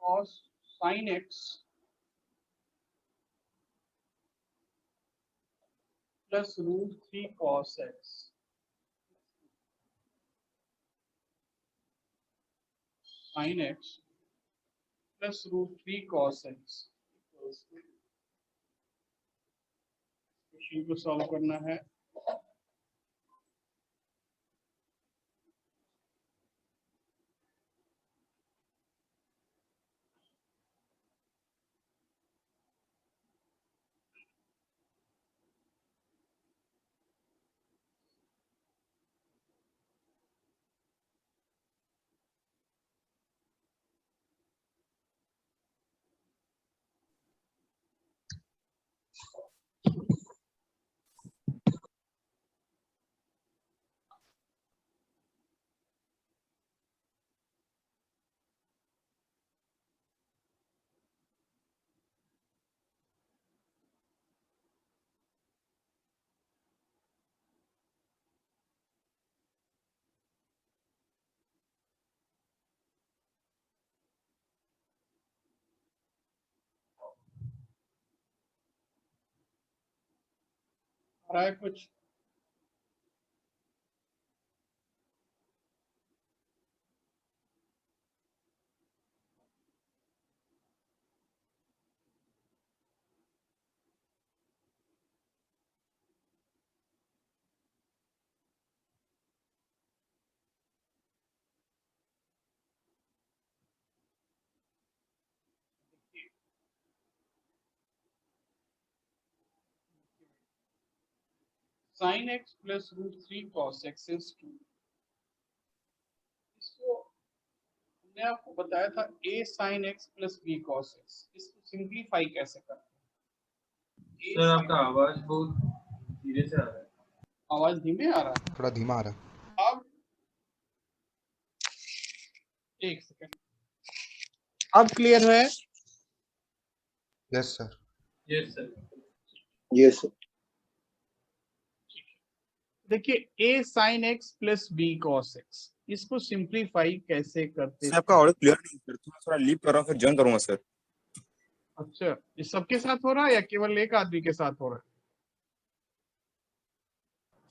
cos sin x plus √3 cos x sin x plus √3 cos x question को solve करना है। आ रहा है कुछ? sin x plus √3 cos x is 2। इसको हमने आपको बताया था a sin x plus b cos x। इसको सिंप्लीफाई कैसे करते हैं? सर आपका आवाज बहुत धीरे से आ रहा है। आवाज धीमे आ रहा है? थोड़ा धीमा आ रहा है। अब एक सेकंड, अब क्लियर है? Yes sir. Yes sir. Yes sir. देखिए a sin x plus b cos x, इसको सिंप्लीफाई कैसे करते हैं? आपका ऑडियो क्लियर नहीं सर, थोड़ा लीव कर रहा हूँ फिर जॉइन करूंगा सर। अच्छा, ये सबके साथ हो रहा है या केवल एक आदमी के साथ हो रहा है?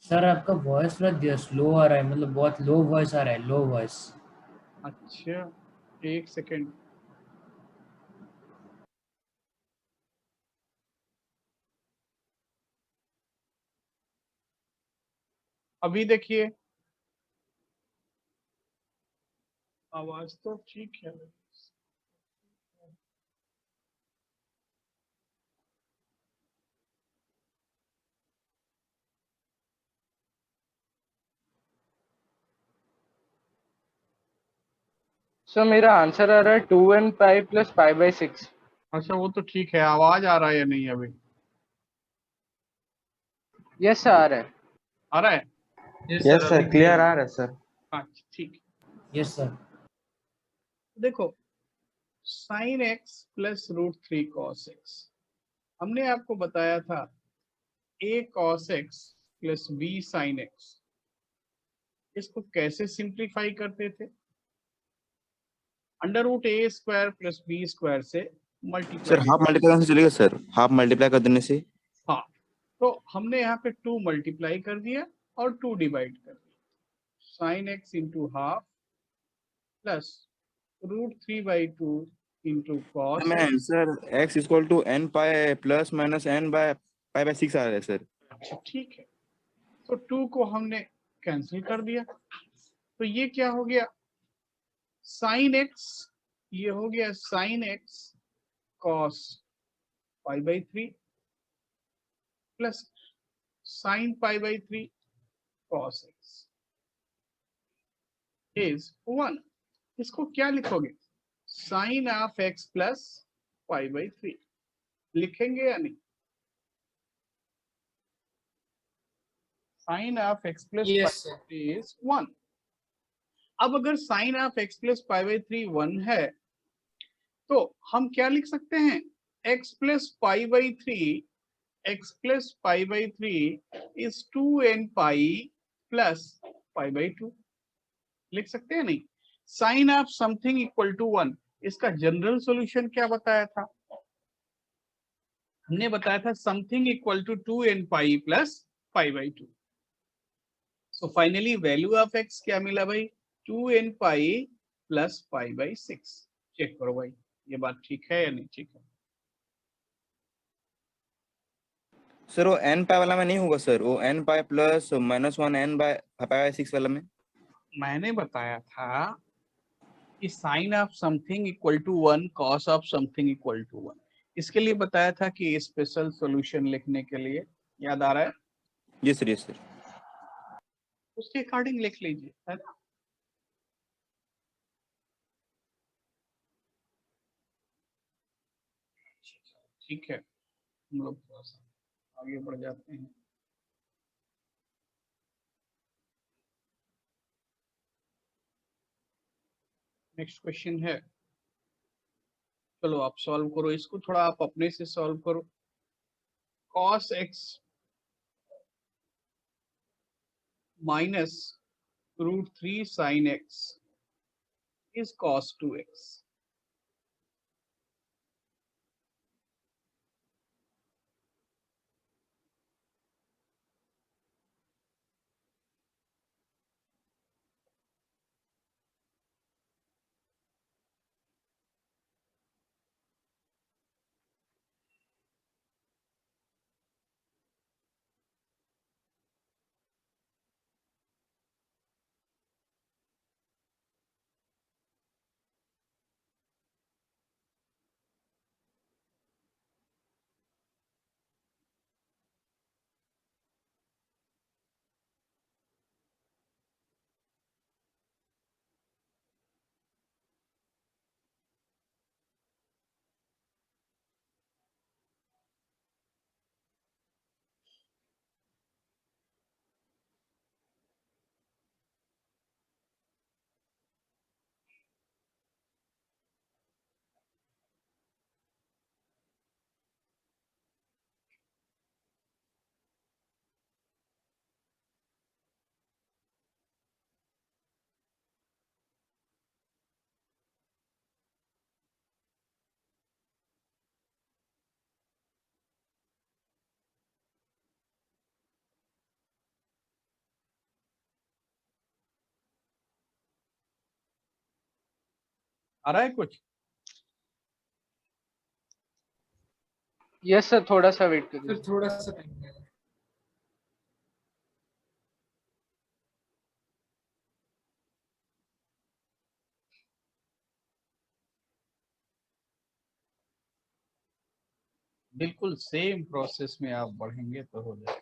सर आपका वॉइस थोड़ा स्लो आ रहा है, मतलब बहुत लो वॉइस आ रहा है, लो वॉइस। अच्छा, एक सेकंड। अभी देखिए, आवाज तो ठीक है। सर मेरा आंसर आ रहा है 2n pi plus pi by 6। अच्छा, वो तो ठीक है। आवाज आ रहा है या नहीं अभी? यस सर, आ रहा है। आ रहा है? यस सर, क्लियर आ रहा है सर। अच्छा, ठीक है। Yes sir. देखो, sin x plus √3 cos x, हमने आपको बताया था a cos x plus b sin x। इसको कैसे सिंप्लीफाई करते थे? √a² प्लस b² से सर मल्टीप्लाई। हाफ मल्टीप्लाई से चलेगा सर, हाफ मल्टीप्लाई कर देने से। हाँ, तो हमने यहाँ पे 2 मल्टीप्लाई कर दिया और 2 डिवाइड कर दिया। sin x into half plus √3/2 into cos. मैं sir x equal to n pi plus minus n by pi by 6 आ रहा है सर। अच्छा, ठीक है। तो 2 को हमने कैंसिल कर दिया, तो ये क्या हो गया? sin x, ये हो गया sin x cos π/3 plus sin π/3 cos x is 1। इसको क्या लिखोगे? sin ऑफ x प्लस π/3 लिखेंगे या नहीं? sin of x plus π/3 is 1। अब अगर sin ऑफ x प्लस π/3 1 है, तो हम क्या लिख सकते हैं? x plus π/3 is 2n pi plus π/2 लिख सकते हैं नहीं? Sine of something equal to 1, इसका जनरल सॉल्यूशन क्या बताया था? हमने बताया था something equal to 2n pi plus pi by 2। So finally value of x क्या मिला भाई? 2n pi plus pi by 6। Check करो भाई ये बात ठीक है या नहीं ठीक है? सर वो n पाई वाला में नहीं होगा सर, वो n pi plus minus 1 n by pi by 6 वाला में। मैंने बताया था कि sine of something equal to 1 cos of something equal to 1। इसके लिए बताया था कि स्पेशल सॉल्यूशन लिखने के लिए, याद आ रहा है? Yes sir, yes sir. उसके अकॉर्डिंग लिख लीजिए, है ना? ठीक है, हम लोग थोड़ा सा आगे बढ़ जाते हैं। नेक्स्ट क्वेश्चन है, चलो आप सॉल्व करो इसको, थोड़ा आप अपने से सॉल्व करो। cos x minus √3 sin x is cos 2x। आ रहा है कुछ? यस सर, थोड़ा सा वेट करिए। सर थोड़ा सा टाइम है। बिल्कुल सेम प्रोसेस में आप बढ़ेंगे तो हो जाएगा।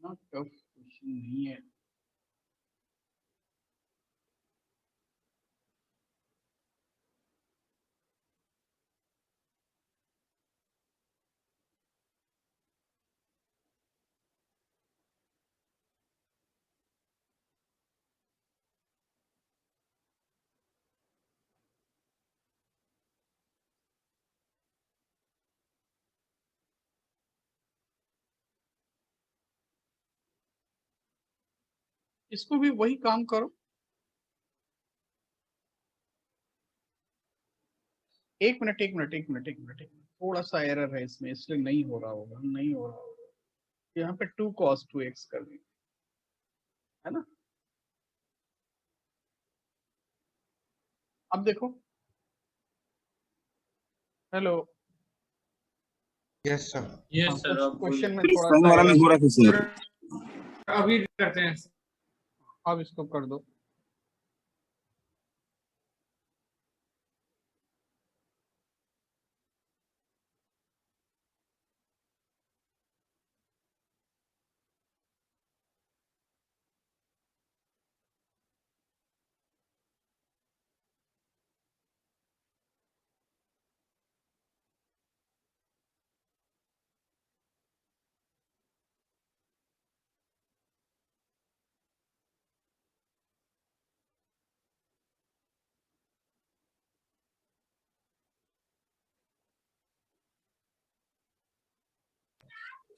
ना टफ क्वेश्चन नहीं है। इसको भी वही काम करो। एक मिनट एक मिनट एक मिनट एक मिनट एक मिनट, थोड़ा सा एरर है इसमें, इसलिए नहीं हो रहा होगा, नहीं हो रहा होगा। यहाँ पे 2 cos 2x कर देंगे, है ना। अब देखो, hello, yes sir. Yes sir, आप क्वेश्चन में बोलिए। थोड़ा साइन सा वाला में error हो है। रहा था सर। अभी करते हैं। अब इसको कर दो।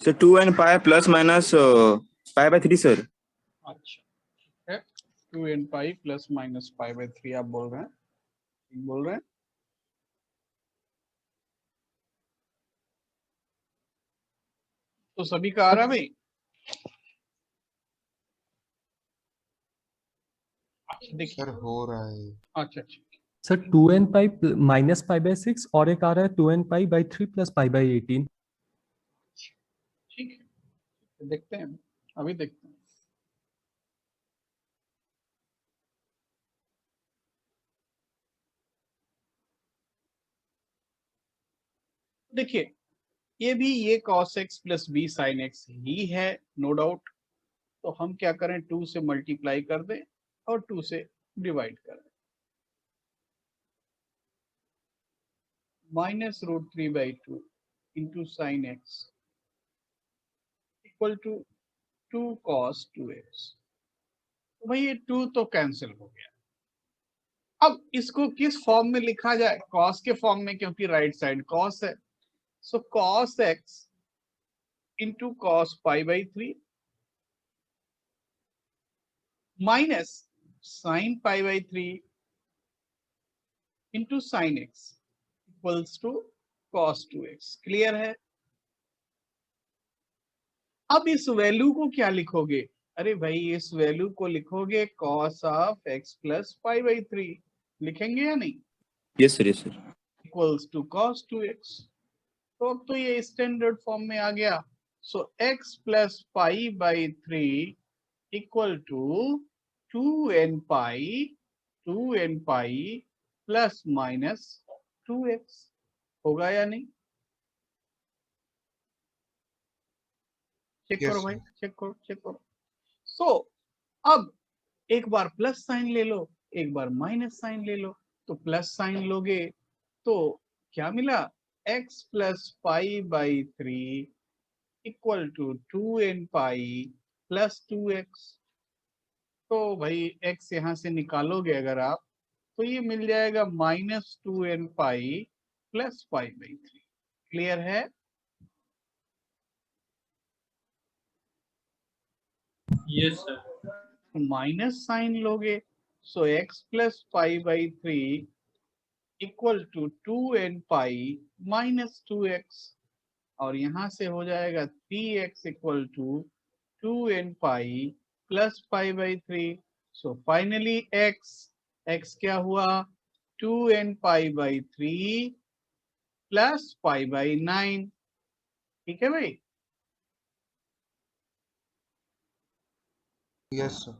Sir 2n pi plus minus pi by 3 sir. अच्छा, ठीक है, 2n pi plus minus pi by 3 आप बोल रहे हैं, ठीक बोल रहे हैं। तो सभी का आ रहा है भाई। अच्छा देखिए, सर हो रहा है। अच्छा अच्छा, sir 2n pi minus pi by 6 और एक आ रहा है 2n pi by 3 plus pi by 18। ठीक है, देखते हैं, अभी देखते हैं। देखिए, ये भी ये cos x plus b sine x ही है, नो डाउट। तो हम क्या करें, 2 से मल्टीप्लाई कर दें और 2 से डिवाइड कर दें। -√3/2 into sine x equal to 2 cos 2x। तो भाई ये 2 तो कैंसिल हो गया। अब इसको किस फॉर्म में लिखा जाए, cos के फॉर्म में, क्योंकि राइट साइड cos है। So cos x into cos pi by 3 minus sine pi by 3 into sine x equals to cos 2x। Clear है। अब इस वैल्यू को क्या लिखोगे, अरे भाई इस वैल्यू को लिखोगे cos of x plus pi by 3, लिखेंगे या नहीं, yes sir, yes sir. Equals to cos 2x। तो अब तो ये स्टैंडर्ड फॉर्म में आ गया। So x plus pi by 3 equal to 2n pi plus minus 2x, होगा या नहीं। चेक यस करो भाई, सर। चेक करो चेक करो। सो अब एक बार प्लस साइन ले लो, एक बार माइनस साइन ले लो। तो प्लस साइन लोगे तो क्या मिला, x plus pi by 3 equal to 2n pi plus 2x। तो भाई x यहां से निकालोगे अगर आप, तो ये मिल जाएगा -2n pi plus pi by 3। Clear है। Yes sir. माइनस साइन लोगे, so x plus pi by 3 equal to 2n pi minus 2x। और यहां से हो जाएगा 3x equal to 2n pi plus pi by 3। So finally x क्या हुआ, 2n pi by 3 plus pi by 9। ठीक है भाई। Yes sir.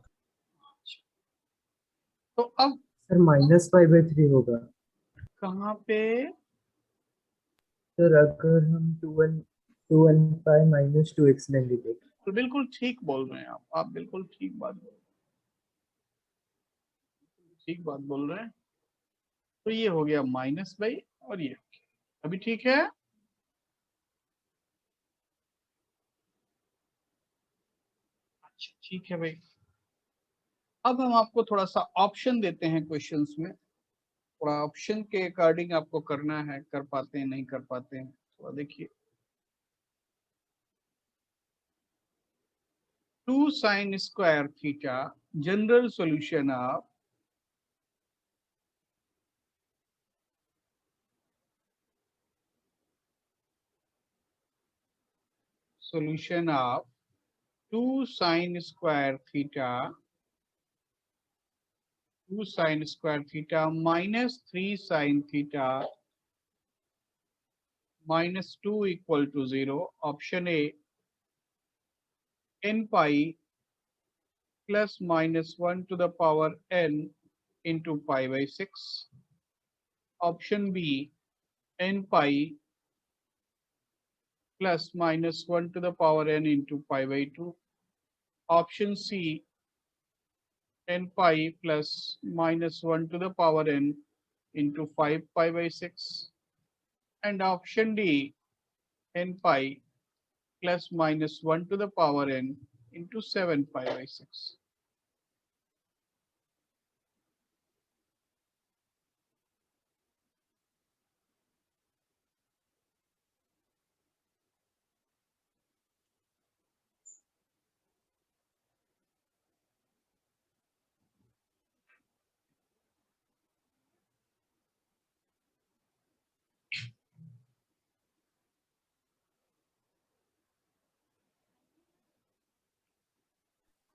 तो अब सर माइनस पाई बाई 3 होगा कहाँ पे, सर अगर हम 2n पाई माइनस 2x लेंगे तो। तो बिल्कुल ठीक बोल रहे हैं आप बिल्कुल ठीक बात बोल रहे हैं, ठीक बात बोल रहे हैं। तो ये हो गया माइनस बाई, और ये अभी ठीक है। अच्छा ठीक है भाई। अब हम आपको थोड़ा सा ऑप्शन देते हैं क्वेश्चंस में, थोड़ा ऑप्शन के अकॉर्डिंग आपको करना है, कर पाते हैं नहीं कर पाते हैं, थोड़ा देखिए। 2 sin square theta, general solution of solution of 2 sin square theta, 2 sin square theta minus 3 sin theta minus 2 equal to 0. Option A, n pi plus minus 1 to the power n into pi by 6. Option B, n pi plus minus 1 to the power n into pi by 2. Option C, n pi plus minus 1 to the power n into 5 pi by 6. And option D, n pi plus minus 1 to the power n into 7 pi by 6.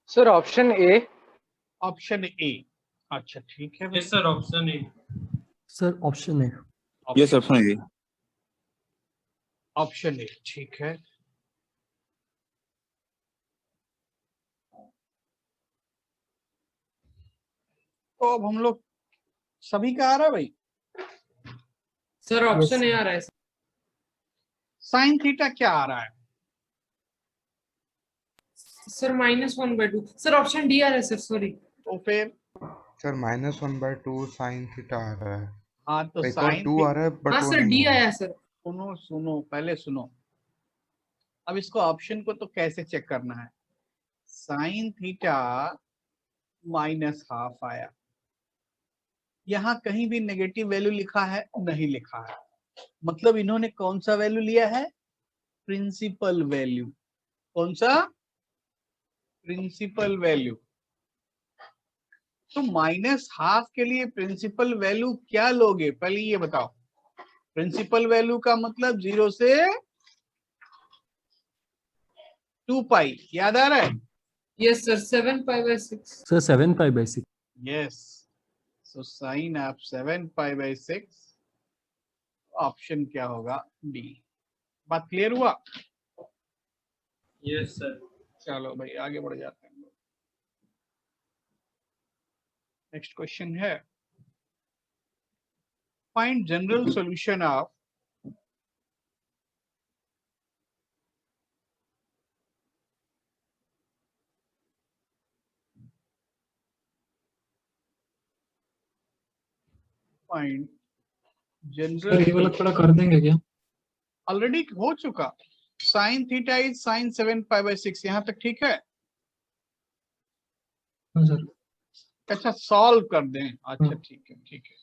Sir option A. Option A, अच्छा ठीक है भाई। Yes sir, option A. Sir option है। Yes, option A. Option A ठीक है। तो अब हम लोग सभी का आ रहा है भाई। सर ऑप्शन ए आ रहा है। साइन थीटा क्या आ रहा है? सर -1/2। सर ऑप्शन डी आ रहा है सर, सॉरी। तो फिर सर -1/2 साइन थीटा आ रहा है। हाँ तो एक और साइन 2 आ रहा है बट हाँ वो सर, नहीं डी हो रहा। आया सर। सुनो सुनो पहले सुनो। अब इसको ऑप्शन को तो कैसे चेक करना है? साइन थीटा -½ आया। यहाँ कहीं भी नेगेटिव वैल्यू लिखा है? नहीं लिखा है। मतलब इन्होंने कौन सा वैल्यू लिया है? Principal value. कौन सा? Principal value. तो -½ के लिए प्रिंसिपल वैल्यू क्या लोगे? पहले ये बताओ। प्रिंसिपल वैल्यू का मतलब 0 से 2 पाई, याद आ रहा है? Yes sir, 7 π/6। Sir 7 pi by 6। Yes. So sine of 7 pi by 6, option क्या होगा? डी। बात क्लियर हुआ? Yes sir. चलो भाई आगे बढ़ जाते हैं। नेक्स्ट क्वेश्चन है, find general solution of find general. ये वाला थोड़ा कर देंगे क्या? ऑलरेडी हो चुका। Sine theta is sine 7 pi by 6, यहां तक ठीक है? हाँ सर। अच्छा सॉल्व कर दें। अच्छा ठीक है ठीक है।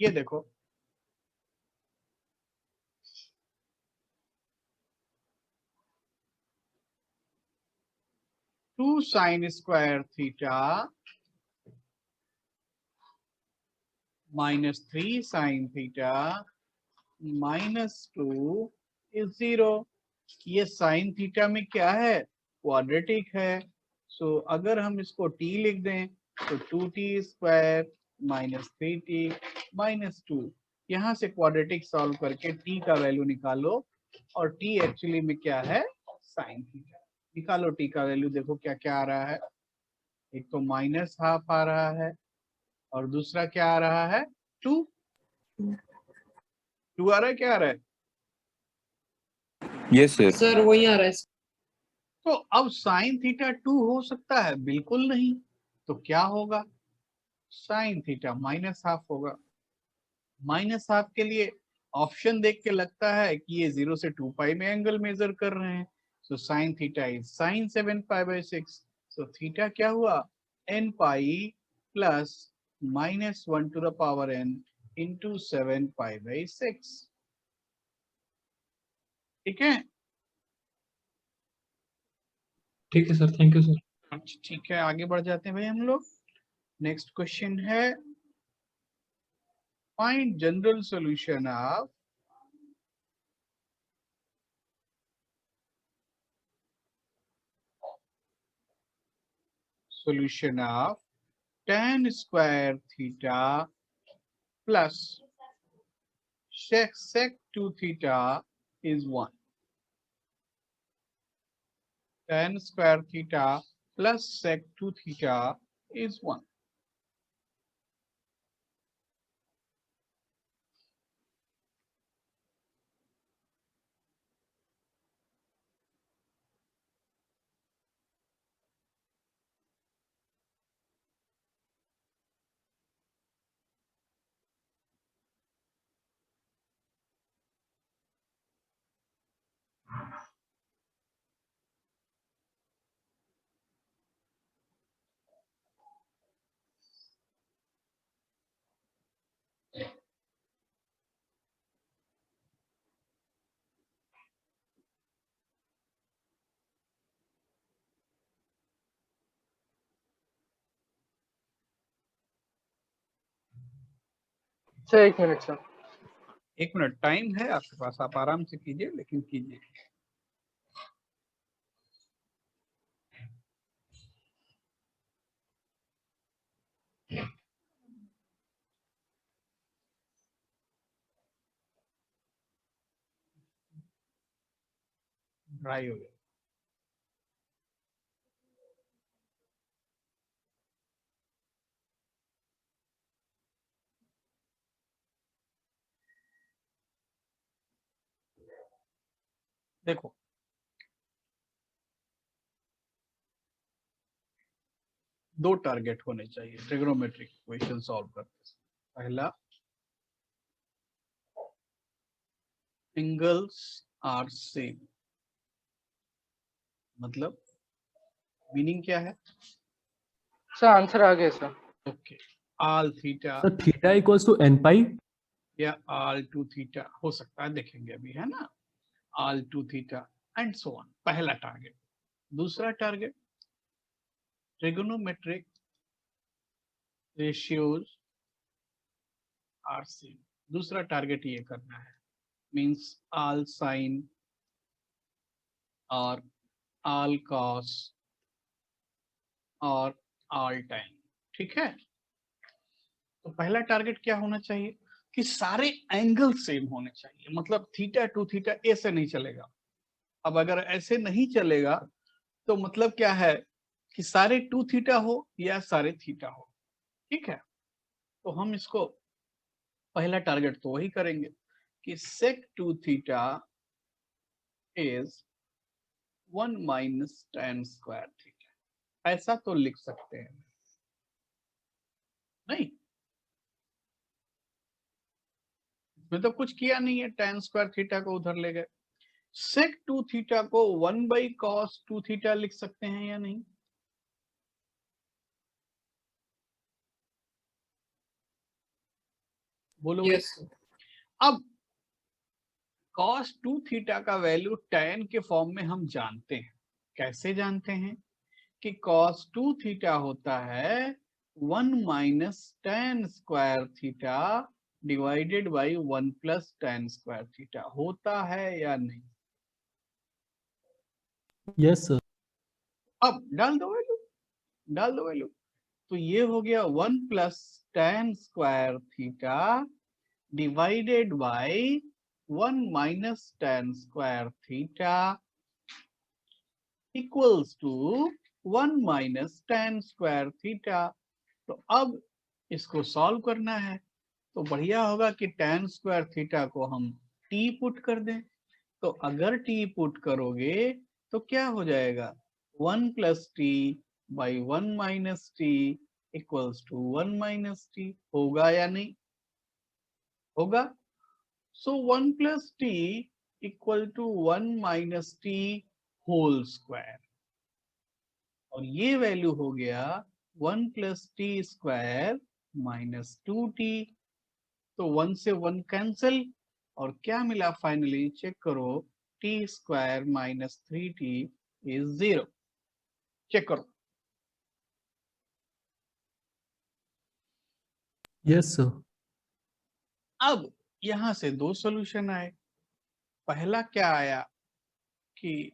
ये देखो, two sine square theta -3 sine theta -2 is 0। ये साइन थीटा में क्या है? क्वाड्रेटिक है। सो अगर हम इसको t लिख दें तो 2t² -3t -2, यहाँ से क्वाड्रेटिक सॉल्व करके t का वैल्यू निकालो। और t एक्चुअली में क्या है? Sine theta. निकालो t का वैल्यू। देखो क्या क्या आ रहा है। एक तो -½ आ रहा है और दूसरा क्या आ रहा है? 2 आ रहा है। क्या आ रहा है? Yes, sir. सर वही आ रहा है। तो अब साइन थीटा 2 हो सकता है? बिल्कुल नहीं। तो क्या होगा? साइन थीटा -½ होगा। -½ के लिए ऑप्शन देख के लगता है कि ये 0 से 2 पाई में एंगल मेजर कर रहे हैं। So sine theta is sine 7 pi by 6। So theta क्या हुआ? n pi plus -1 to the power n into 7 pi by 6। ठीक है? ठीक है सर, थैंक यू सर। अच्छा ठीक है, आगे बढ़ जाते हैं भाई हम लोग। नेक्स्ट क्वेश्चन है find general solution of tan square theta plus sec 2 theta is 1. Tan square theta plus sec 2 theta is 1. Sir 1 minute sir. 1 minute time है आपके पास, आप आराम से कीजिए, लेकिन कीजिए। ड्राई हो गया। देखो दो टारगेट होने चाहिए ट्रिग्नोमेट्रिक इक्वेशन सॉल्व करते समय। पहला, एंगल्स आर सेम, मतलब मीनिंग क्या है? सर आंसर आ गया sir. Okay, all theta sir theta equals to n pi. या आल टू थीटा हो सकता है, देखेंगे अभी, है ना। All two theta and so on, पहला टारगेट। दूसरा target, trigonometric ratios are same. दूसरा टारगेट ये करना है, मींस आल साइन और आल कॉस और आल टाइम। ठीक है, तो पहला टारगेट क्या होना चाहिए कि सारे एंगल सेम होने चाहिए, मतलब थीटा टू थीटा ऐसे नहीं चलेगा। अब अगर ऐसे नहीं चलेगा तो मतलब क्या है कि सारे टू थीटा हो या सारे थीटा हो। ठीक है, तो हम इसको पहला टारगेट तो वही करेंगे कि sec two theta is 1 minus tan square theta, ऐसा तो लिख सकते हैं नहीं? इसमें तो कुछ किया नहीं है, tan स्क्वायर थीटा को उधर ले गए। सेक टू थीटा को 1 बाई कॉस टू थीटा लिख सकते हैं या नहीं? बोलो। यस अब cos 2 थीटा का वैल्यू tan के फॉर्म में हम जानते हैं। कैसे जानते हैं कि cos 2 थीटा होता है 1 minus tan square theta divided by 1 plus tan square theta, होता है या नहीं? Yes sir. अब डाल दो वैल्यू, डाल दो वैल्यू। तो ये हो गया 1 plus tan square theta divided by 1 minus tan square theta equals to 1 minus tan square theta. तो अब इसको सॉल्व करना है, तो बढ़िया होगा कि tan स्क्वायर थीटा को हम t पुट कर दें। तो अगर t पुट करोगे तो क्या हो जाएगा, 1 plus t by 1 minus t equals to 1 minus t, होगा या नहीं? होगा। So 1 plus t equal to 1 minus t whole square, और ये वैल्यू हो गया 1 plus T square minus 2t। तो 1 से 1 कैंसिल, और क्या मिला फाइनली, चेक करो, t square minus 3t is 0। Check करो। Yes, sir. अब यहां से दो सॉल्यूशन आए। पहला क्या आया कि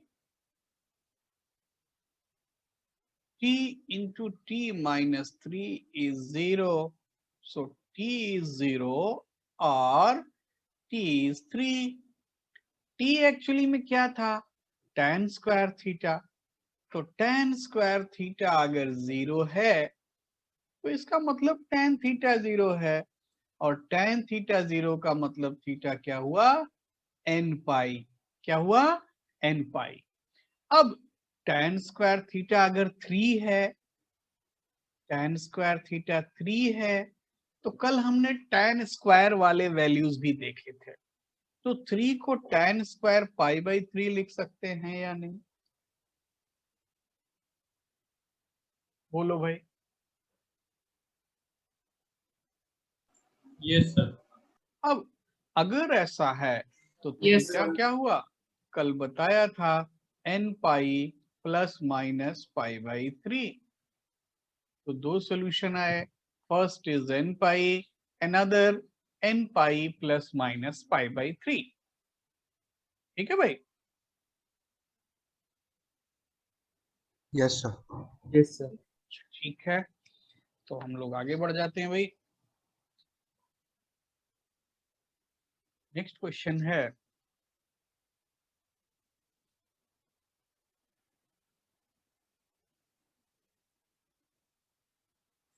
t into t minus 3 is 0, so t is 0 और t is 3। t एक्चुअली में क्या था, tan स्क्वायर थीटा। तो tan स्क्वायर थीटा अगर 0 है तो इसका मतलब tan थीटा 0 है, और tan थीटा 0 का मतलब थीटा क्या हुआ, n पाई। क्या हुआ, n पाई। अब tan स्क्वायर थीटा अगर 3 है, tan स्क्वायर थीटा 3 है, तो कल हमने tan स्क्वायर वाले वैल्यूज भी देखे थे। तो 3 को tan स्क्वायर पाई बाई 3 लिख सकते हैं या नहीं, बोलो भाई। Yes, sir. अब अगर ऐसा है तो Yes, थीटा sir. क्या हुआ, कल बताया था n pi plus minus pi by 3। तो दो सॉल्यूशन आए, first is n pi, another n pi plus minus pi by 3। ठीक है भाई। Yes sir. Yes, sir. ठीक है, तो हम लोग आगे बढ़ जाते हैं भाई। नेक्स्ट क्वेश्चन है,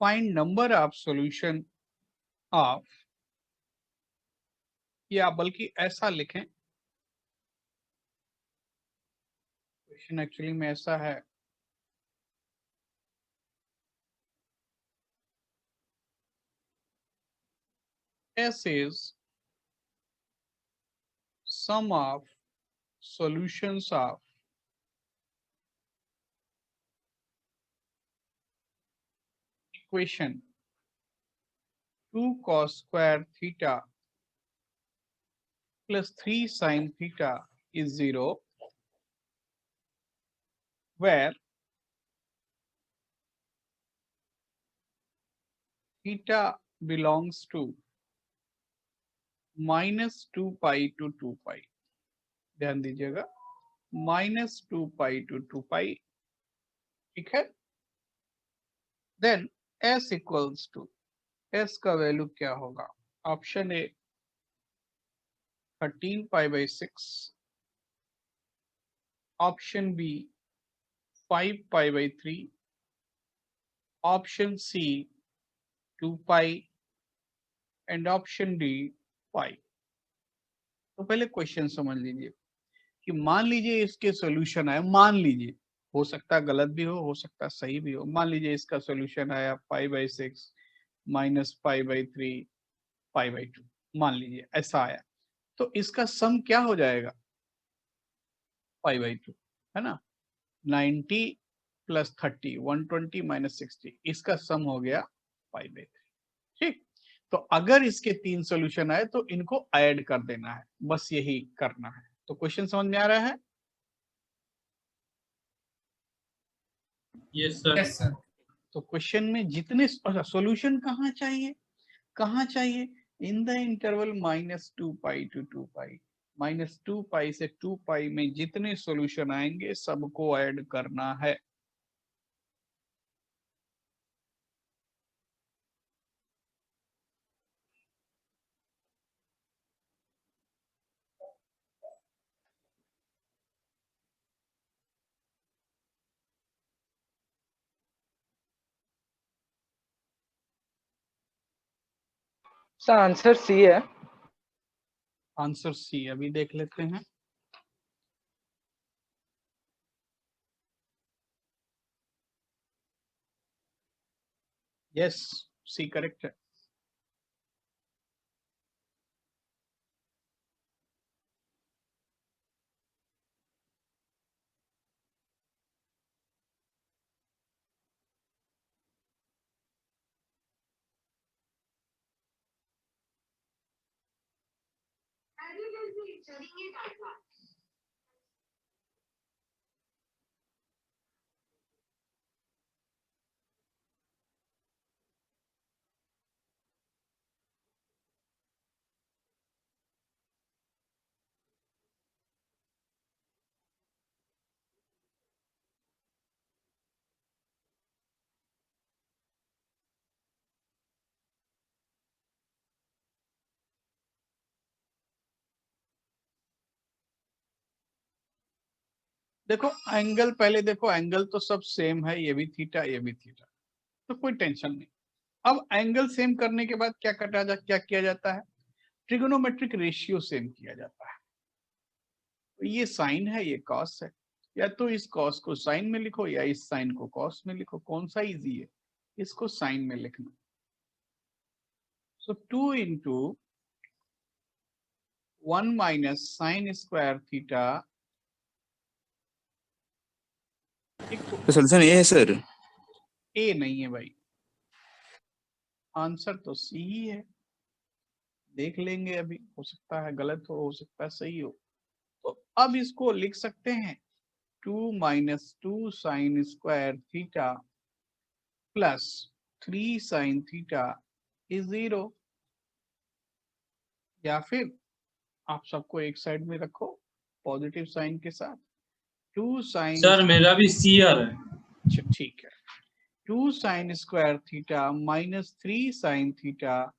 find number of solution of, या बल्कि ऐसा लिखें, क्वेश्चन एक्चुअली में ऐसा है, S is sum of solutions of equation 2 cos square theta plus 3 sin theta is 0, where theta belongs to minus 2 pi to 2 pi। ध्यान दीजिएगा, minus 2 pi to 2 pi। ठीक है, then s equals to, s का value क्या होगा, option A 13 pi by 6, option B 5 pi by 3, option C 2 pi and option D pi। तो पहले question समझ लीजिए कि मान लीजिए इसके सॉल्यूशन आया, मान लीजिए, हो सकता है गलत भी हो सकता है सही भी हो, मान लीजिए इसका सॉल्यूशन आया 5 by 6 माइनस 5 by 3 5 by 2, मान लीजिए ऐसा आया, तो इसका सम क्या हो जाएगा, 5 by 2 है ना, 90 प्लस 30 120 माइनस 60, इसका सम हो गया 5 by 3। ठीक, तो अगर इसके 3 सॉल्यूशन आए तो इनको ऐड कर देना है, बस यही करना है। तो क्वेश्चन समझ में आ रहा है। Yes, sir. Yes, sir. तो क्वेश्चन में जितने सॉल्यूशन कहाँ चाहिए, कहाँ चाहिए, in the interval minus 2 pi to 2 pi, minus 2 pi से 2 पाई में जितने सॉल्यूशन आएंगे सबको ऐड करना है। सर आंसर सी है। आंसर सी, अभी देख लेते हैं। यस, सी करेक्ट है। देखो एंगल, पहले देखो एंगल तो सब सेम है, ये भी थीटा ये भी थीटा, तो कोई टेंशन नहीं। अब एंगल सेम करने के बाद क्या किया जाता है, ट्रिगोनोमेट्रिक रेशियो सेम किया जाता है। तो ये साइन है ये कॉस है, या तो इस कॉस को साइन में लिखो या इस साइन को कॉस में लिखो, कौन सा इजी है, इसको साइन में लिखना। सो 2 into 1 minus sign square theta, तो सोल्यूशन ए है सर। ए नहीं है भाई, आंसर तो सी ही है। देख लेंगे अभी, हो सकता है गलत हो सकता है सही हो। तो अब इसको लिख सकते हैं 2 minus 2 sine square theta plus 3 sine theta is 0, या फिर आप सबको एक साइड में रखो पॉजिटिव साइन के साथ, 2 साइन, सर मेरा भी सी आ रहा है। अच्छा ठीक है, 2 sine square theta minus 3 sine theta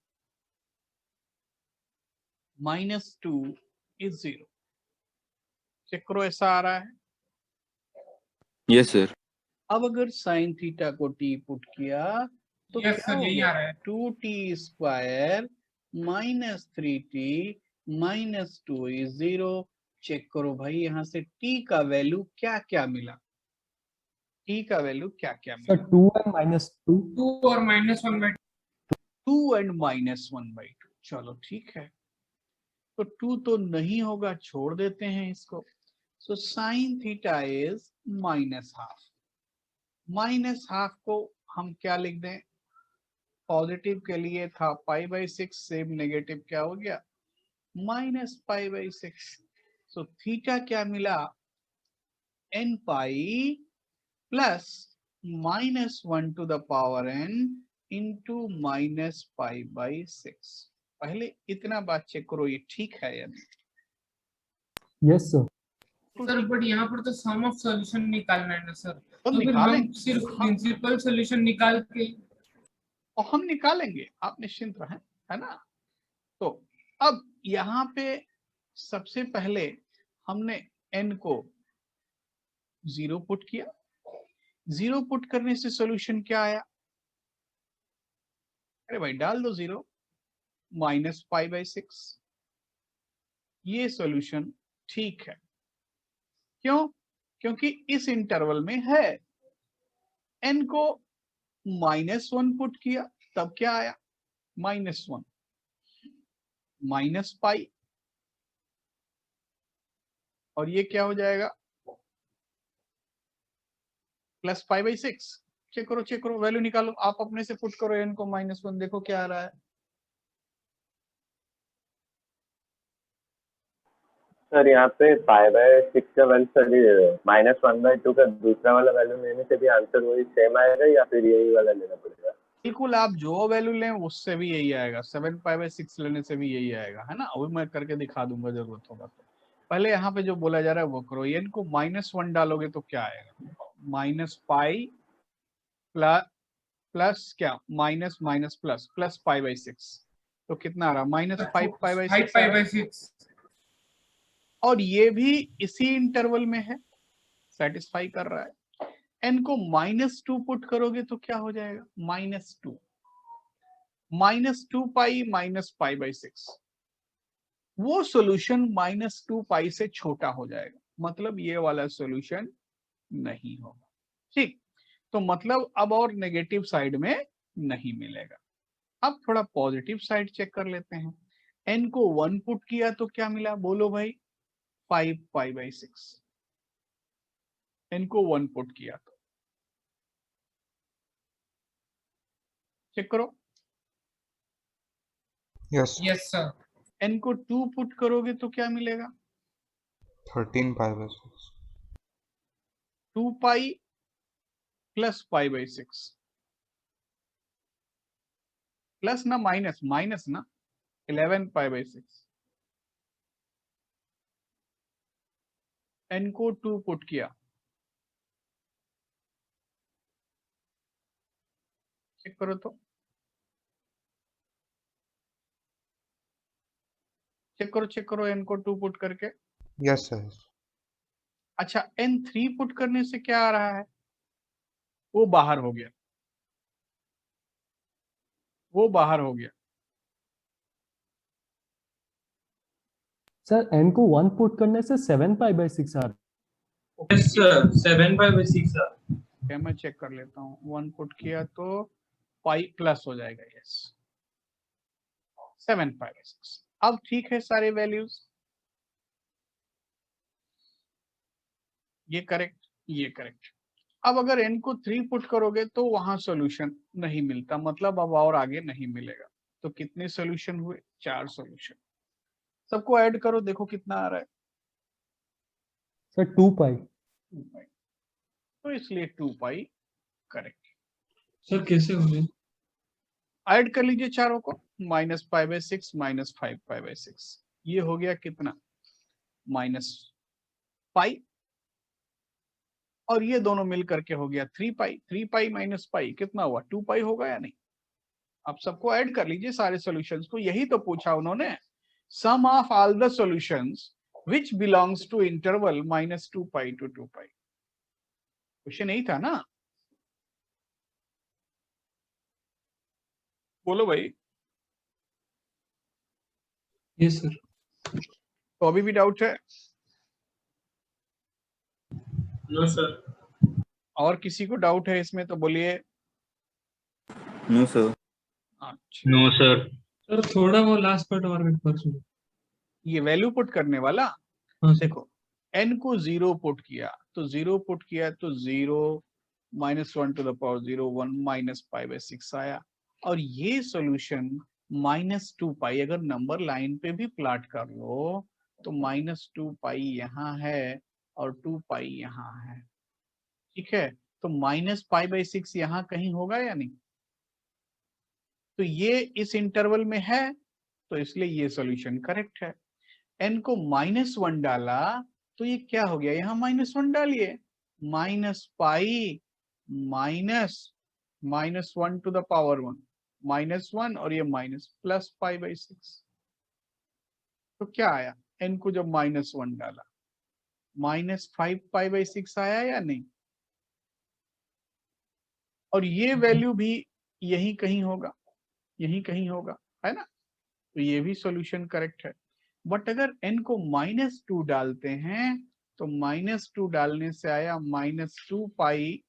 minus 2 is 0। Check करो ऐसा आ रहा है। Yes sir. अब अगर साइन थीटा को टी पुट किया तो Yes, क्या sir, हो यही गया, आ रहा है। 2t square minus 3t minus 2 is 0। Check करो भाई यहाँ से t का वैल्यू क्या क्या मिला, t का वैल्यू क्या क्या सर मिला, 2 and -2. 2 और -1/2। 2 एंड माइनस 1/2। चलो ठीक है, तो 2 तो नहीं होगा, छोड़ देते हैं इसको। सो sine theta is minus half. Minus half को हम क्या लिख दें, पॉजिटिव के लिए था π/6, सेम नेगेटिव क्या हो गया माइनस π/6। सो थीटा क्या मिला, n pi plus -1 to the power n into -π/6। पहले इतना बात चेक करो ये ठीक है या नहीं। Yes, sir. सर बट यहाँ पर तो सम ऑफ सॉल्यूशन निकालना है ना सर, तो तो फिर हम निकालेंगे, सिर्फ प्रिंसिपल सॉल्यूशन निकाल के और हम निकालेंगे, आप निश्चिंत रहें, है ना। तो अब यहाँ पे सबसे पहले हमने n को 0 पुट किया, 0 पुट करने से सॉल्यूशन क्या आया, अरे भाई डाल दो 0, -π/6। ये सॉल्यूशन ठीक है, क्यों, क्योंकि इस इंटरवल में है। n को -1 पुट किया तब क्या आया, -1 माइनस पाई, और ये क्या हो जाएगा प्लस π/6। चेक करो वैल्यू निकालो, आप अपने से पुट करो n को -1, देखो क्या आ रहा है। सर यहाँ पे π/6 का वैल्यू सर -1/2 का दूसरा वाला वैल्यू लेने से भी आंसर वही सेम आएगा या फिर यही वाला लेना पड़ेगा? बिल्कुल, आप जो वैल्यू लें उससे भी यही आएगा, 7π/6 लेने से भी यही आएगा, है ना। वो मैं करके दिखा दूंगा जरूरत होगा तो। पहले यहाँ पे जो बोला जा रहा है वो करो, n को -1 डालोगे तो क्या आएगा, -π प्लस क्या माइनस माइनस प्लस प्लस π/6, तो कितना आ रहा -5π/6 5π/6। और ये भी इसी इंटरवल में है, सेटिस्फाई कर रहा है। n को -2 पुट करोगे तो क्या हो जाएगा, -2 -2π -π/6, वो सॉल्यूशन -2π से छोटा हो जाएगा, मतलब ये वाला सॉल्यूशन नहीं होगा। ठीक, तो मतलब अब और नेगेटिव साइड में नहीं मिलेगा। अब थोड़ा पॉजिटिव साइड चेक कर लेते हैं। n को 1 पुट किया तो क्या मिला, बोलो भाई 5π/6। n को 1 पुट किया तो चेक करो, Yes. Yes sir. n को 2 पुट करोगे तो क्या मिलेगा, 13π/6. 2π प्लस π/6 प्लस ना माइनस, माइनस ना 11π/6। n को 2 पुट किया, चेक करो तो, चेक करो n को 2 पुट करके, Yes, sir. अच्छा n3 पुट करने से क्या आ रहा है, वो बाहर हो गया, वो बाहर हो गया। सर n को 1 पुट करने से 7 पाई बाई 6 आ रहा है। Yes sir 7 pi by 6 sir. क्या मैं चेक कर लेता हूँ, 1 पुट किया तो पाई प्लस हो जाएगा, यस 7 पाई बाई 6। अब ठीक है सारे वैल्यूज, ये करेक्ट ये करेक्ट। अब अगर n को 3 पुट करोगे तो वहां सॉल्यूशन नहीं मिलता, मतलब अब और आगे नहीं मिलेगा। तो कितने सॉल्यूशन हुए, 4 सॉल्यूशन। सबको ऐड करो, देखो कितना आ रहा है, सर 2 पाई। 2 पाई, तो इसलिए 2 पाई करेक्ट। सर कैसे हो गए? ऐड कर लीजिए चारों को, -5/6 -5/6, ये हो गया कितना, -पाई, और ये दोनों मिल करके हो गया 3 पाई। 3 पाई माइनस पाई कितना हुआ, 2 पाई होगा या नहीं। आप सबको ऐड कर लीजिए सारे सॉल्यूशंस को, यही तो पूछा उन्होंने, sum of all the solutions which belongs to interval -2 pi to 2 pi. Question यही था ना, बोलो भाई। Yes sir. तो अभी भी डाउट है, नो सर। और किसी को डाउट है इसमें तो बोलिए। No sir. अच्छा, नो सर। सर थोड़ा वो लास्ट पार्ट और एक बार सुनो। ये वैल्यू पुट करने वाला, हाँ सर। देखो n को 0 पुट किया तो 0 पुट किया तो 0 -1 to the power 0 1 -π/6 आया, और ये सॉल्यूशन -2 पाई, अगर नंबर लाइन पे भी प्लॉट कर लो तो -2 पाई यहाँ है और 2 पाई यहाँ है, ठीक है। तो -π/6 यहाँ कहीं होगा या नहीं, तो ये इस इंटरवल में है, तो इसलिए ये सॉल्यूशन करेक्ट है। n को -1 डाला तो ये क्या हो गया, यहाँ -1 डालिए, -पाई -1 to the power 1 -1, और ये +π/6, तो क्या आया, n को जब -1 डाला -5π/6 आया या नहीं, और ये वैल्यू भी यही कहीं होगा, यही कहीं होगा, है ना, तो ये भी सॉल्यूशन करेक्ट है। बट अगर n को -2 डालते हैं तो -2 डालने से आया -2 पाई,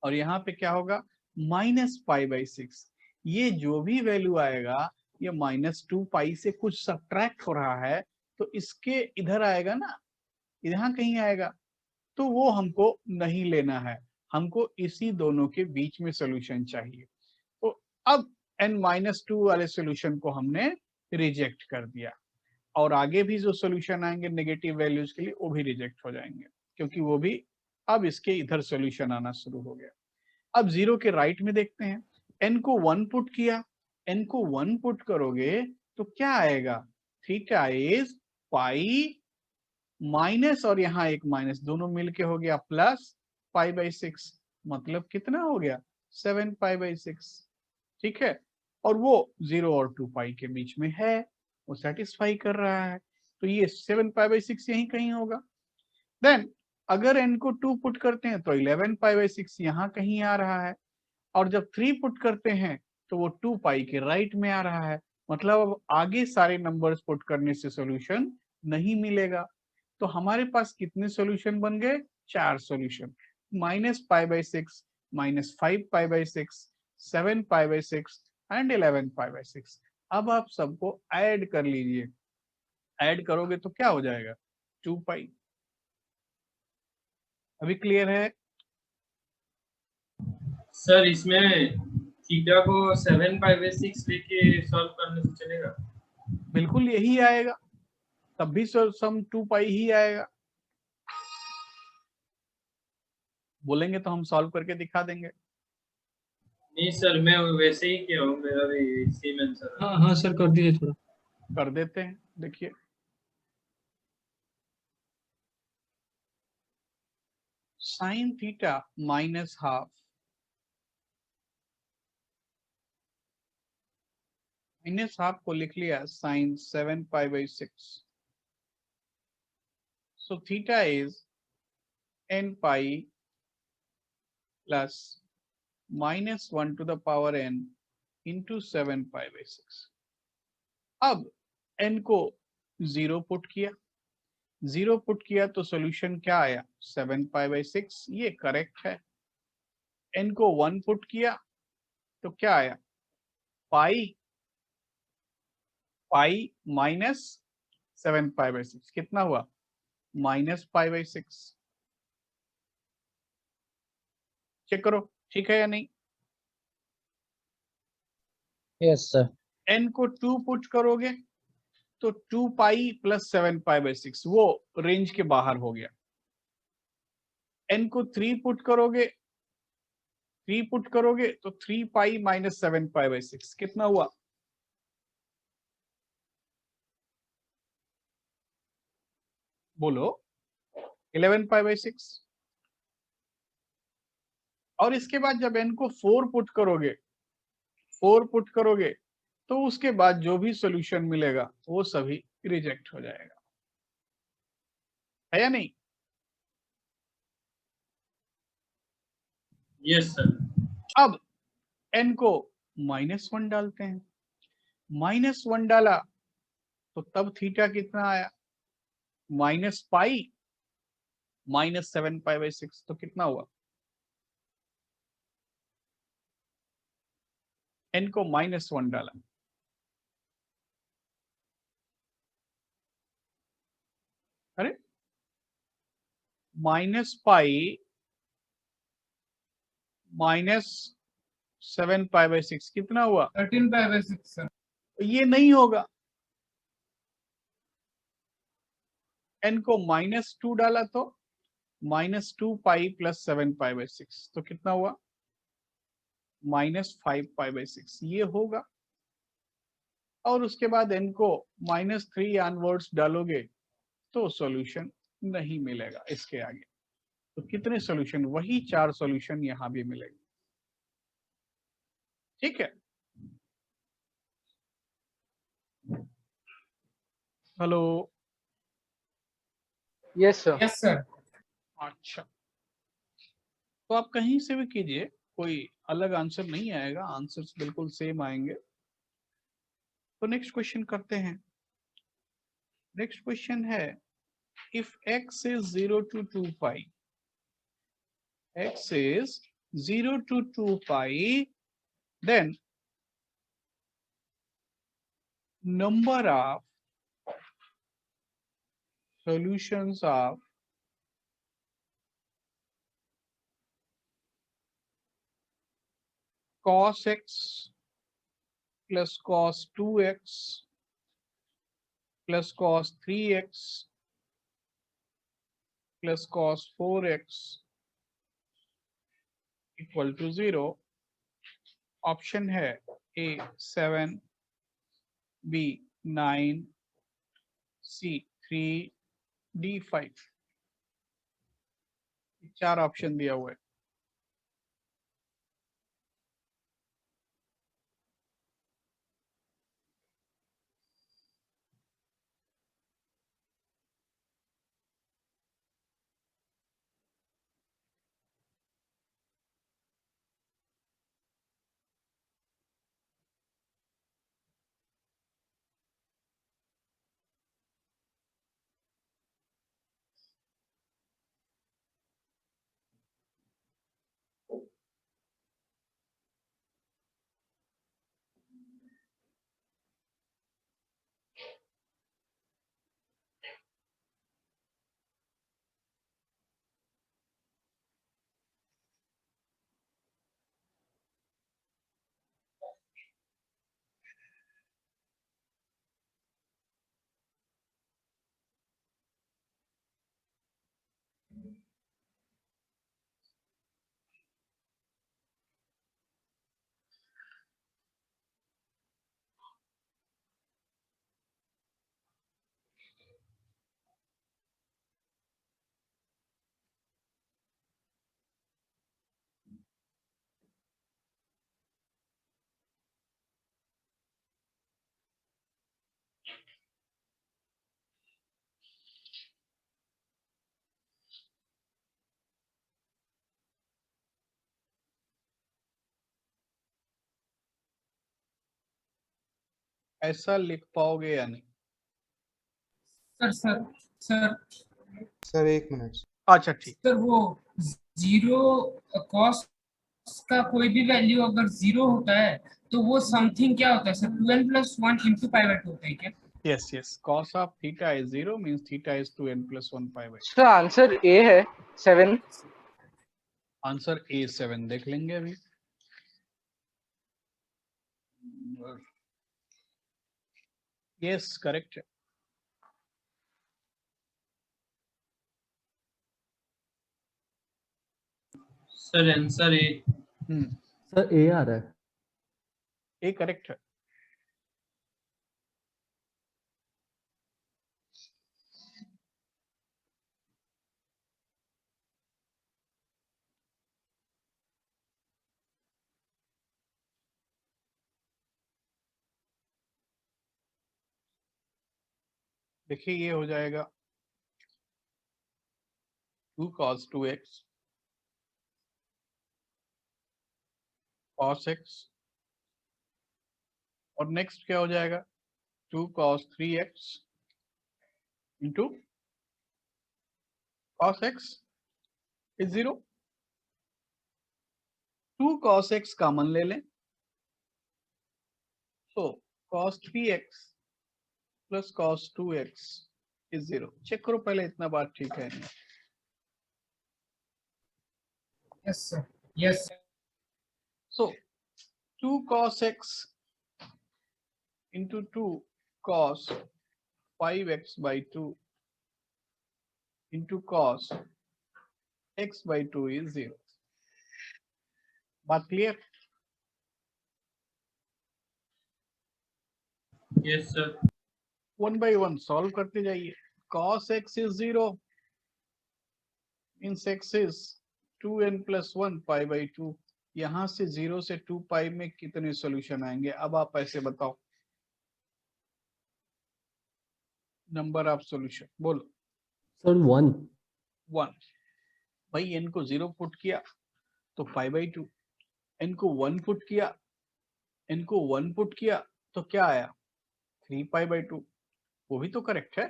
और यहाँ पे क्या होगा -π/6। ये जो भी वैल्यू आएगा ये -2 पाई से कुछ सब्ट्रैक्ट हो रहा है, तो इसके इधर आएगा ना, यहाँ कहीं आएगा, तो वो हमको नहीं लेना है, हमको इसी दोनों के बीच में सॉल्यूशन चाहिए। तो अब n-2 वाले सॉल्यूशन को हमने रिजेक्ट कर दिया, और आगे भी जो सॉल्यूशन आएंगे नेगेटिव वैल्यूज के लिए वो भी रिजेक्ट हो जाएंगे, क्योंकि वो भी अब इसके इधर सॉल्यूशन आना शुरू हो गया। अब 0 के राइट में देखते हैं, n को 1 पुट किया, n को 1 पुट करोगे तो क्या आएगा, थीटा इज पाई माइनस, और यहाँ एक माइनस, दोनों मिलके हो गया +π/6, मतलब कितना हो गया 7π/6, ठीक है। और वो 0 और 2 पाई के बीच में है, वो सेटिस्फाई कर रहा है, तो ये 7π/6 यहीं कहीं होगा। देन अगर n को 2 पुट करते हैं तो 11π/6 यहाँ कहीं आ रहा है, और जब 3 पुट करते हैं तो वो 2 पाई के राइट में आ रहा है, मतलब अब आगे सारे नंबर्स पुट करने से सॉल्यूशन नहीं मिलेगा। तो हमारे पास कितने सॉल्यूशन बन गए, 4 सॉल्यूशन, -π/6 -5π/6 7π/6 एंड 11π/6। अब आप सबको ऐड कर लीजिए, ऐड करोगे तो क्या हो जाएगा 2 पाई। अभी क्लियर है, सर इसमें थीटा को 7π/6 लेके सॉल्व करने से चलेगा? बिल्कुल यही आएगा, तब भी सम 2 पाई ही आएगा, बोलेंगे तो हम सॉल्व करके दिखा देंगे। नहीं सर मैं वैसे ही किया हूँ, मेरा भी सेम आंसर। हाँ हाँ सर कर दीजिए थोड़ा। कर देते हैं, देखिए साइन थीटा -12 -12 को लिख लिया sign 7π/6, So theta is n pi plus minus 1 to the power n into 7 pi by 6. अब n को 0 पुट किया, 0 पुट किया तो सॉल्यूशन क्या आया 7 पाई बाई 6, ये करेक्ट है। n को 1 पुट किया तो क्या आया पाई पाई माइनस 7 पाई बाई 6, कितना हुआ माइनस पाई बाई 6। चेक करो ठीक है या नहीं। Yes sir. n को 2 पुट करोगे तो 2 पाई प्लस 7 पाई बाई 6, वो रेंज के बाहर हो गया। n को 3 पुट करोगे तो 3 पाई माइनस 7 पाई बाई 6, कितना हुआ बोलो 11 पाई बाई 6। और इसके बाद जब n को 4 पुट करोगे तो उसके बाद जो भी सॉल्यूशन मिलेगा वो सभी रिजेक्ट हो जाएगा, है या नहीं। Yes sir. अब n को -1 डालते हैं, -1 डाला तो तब थीटा कितना आया minus pi minus 7 pi by 6, तो कितना हुआ n को -1 डाला, अरे minus pi minus 7 pi by 6 कितना हुआ 13 पाई बाई 6 सर। ये नहीं होगा। n को -2 डाला तो -2 पाई प्लस 7 पाई बाई 6, तो कितना हुआ -5 पाई बाई 6, ये होगा। और उसके बाद n को -3 ऑनवर्ड्स डालोगे तो सॉल्यूशन नहीं मिलेगा इसके आगे। तो कितने सॉल्यूशन, वही 4 सॉल्यूशन यहां भी मिलेंगे, ठीक है। Hello yes sir. Yes sir. अच्छा, तो आप कहीं से भी कीजिए, कोई अलग आंसर नहीं आएगा, आंसर्स बिल्कुल सेम आएंगे। तो नेक्स्ट क्वेश्चन करते हैं। नेक्स्ट क्वेश्चन है if x is 0 to 2 pi, x is 0 to 2 pi, then number of solutions of cos x plus cos 2x plus cos 3x plus cos 4x equal to 0। Option है A 7, B 9, C 3, D 5। 4 option दिया हुआ है। ऐसा लिख पाओगे या नहीं? Sir sir एक मिनट। अच्छा ठीक। सर वो जीरो कॉस का कोई भी वैल्यू अगर जीरो होता है तो वो समथिंग क्या होता है सर? 2n + 1 × π/2 होता है क्या? Yes, yes. Cos of theta is 0 means theta is 2n + 1 π/2. Sir answer A है 7। आंसर A7 देख लेंगे अभी। यस करेक्ट है। Sir answer A. सर ए आ रहा है। ए करेक्ट है। देखिए ये हो जाएगा 2 cos 2x cos x और नेक्स्ट क्या हो जाएगा 2 cos 3x into cos x is 0। 2 cos x common ले लें तो cos 3x plus cos 2x is 0। Check करो पहले इतना बात ठीक है। Yes sir yes. So 2 cos x into 2 cos 5x by 2 into cos x by 2 is 0। बात clear? Yes sir. 1 by 1 solve करते जाइए। cos x is 0 means x is 2n + 1 π/2। यहां से 0 से 2 पाई में कितने सॉल्यूशन आएंगे? अब आप ऐसे बताओ नंबर ऑफ सॉल्यूशन बोलो। सर 1। 1। भाई n को 0 पुट किया तो π/2, n को 1 पुट किया, n को 1 पुट किया तो क्या आया 3 π/2। वो भी तो करेक्ट है।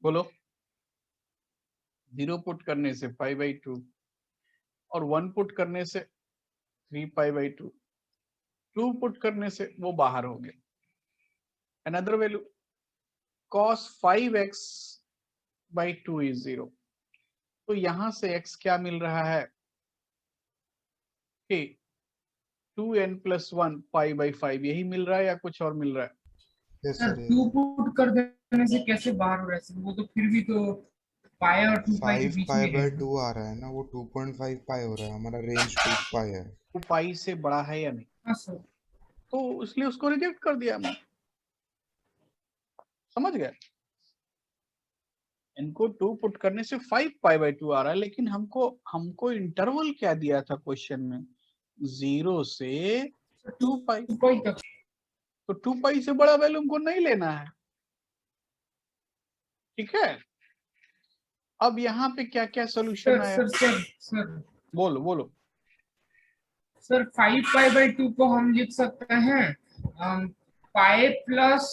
बोलो 0 पुट करने से π/2 और 1 पुट करने से 3 π/2, 2 पुट करने से वो बाहर हो गया। Another value cos 5x by 2 is 0। तो यहां से x क्या मिल रहा है कि 2n + 1 π/5 यही मिल रहा है या कुछ और मिल रहा है? यस सर सर 2 पुट कर देने से कैसे बाहर हो रहा है सर? वो तो फिर भी तो पाई और 2 पाई के 5 बीच पाई में बाय है। 2 आ रहा है ना, वो 2.5 पाई हो रहा है, हमारा रेंज 2 पाई है। वो पाई से बड़ा है या नहीं? हाँ सर। तो इसलिए उसको रिजेक्ट कर दिया हमने। समझ गए? इनको 2 पुट करने से 5 π/2 आ रहा है, लेकिन हमको इंटरवल क्या दिया था क्वेश्चन में 0 से 2 पाई। 2 पाई तक। तो 2 पाई से बड़ा वैल्यू हमको नहीं लेना है। ठीक है। अब यहाँ पे क्या क्या सोल्यूशन सर आया? सर सर सर बोलो बोलो। सर 5 π/2 को हम लिख सकते हैं pi plus